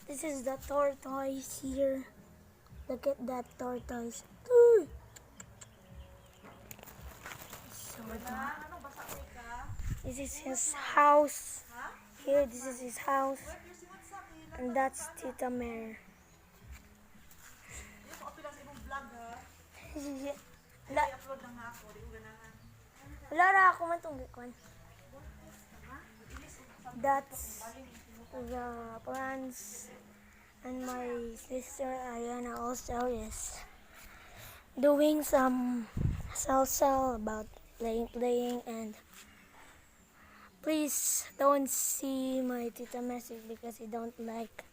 This is the tortoise here. Look at that tortoise. So this is his house. Here, this is his house. And that's Tita Mare. Wala ra ako man itong gikwan. That's the plants. And my sister Ariana also is doing some salsa about playing, and please don't see my Tita message because he don't like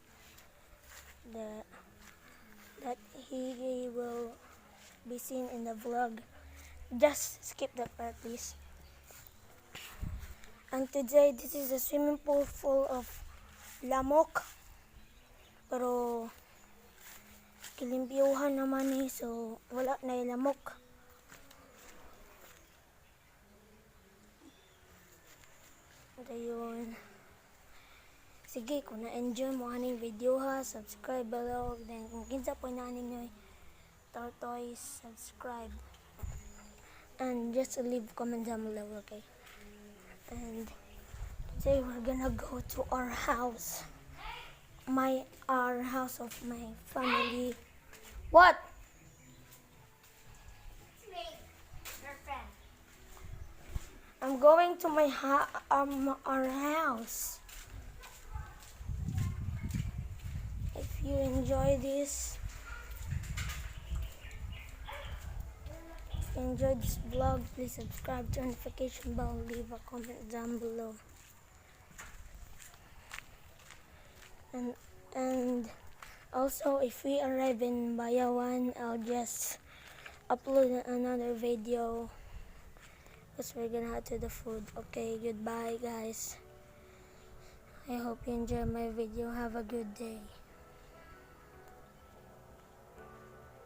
that he will be seen in the vlog. Just skip that part, please. And today, this is a swimming pool full of lamok. Pero kilimpyuhan naman eh, so wala na yung lamok. Ayun. Sige, kung na-enjoy mo aning video ha, subscribe below. Then kung kinsa po naaning nyo Tortoys, subscribe. And just leave comment down below, okay? And today we're gonna go to our house. Our house of my family. What? It's me, your friend. I'm going to my our house. If you enjoy this, vlog, please subscribe, turn notification bell, leave a comment down below. And also, if we arrive in Bayawan, I'll just upload another video because we're gonna head to the food. Okay, goodbye guys. I hope you enjoy my video. Have a good day.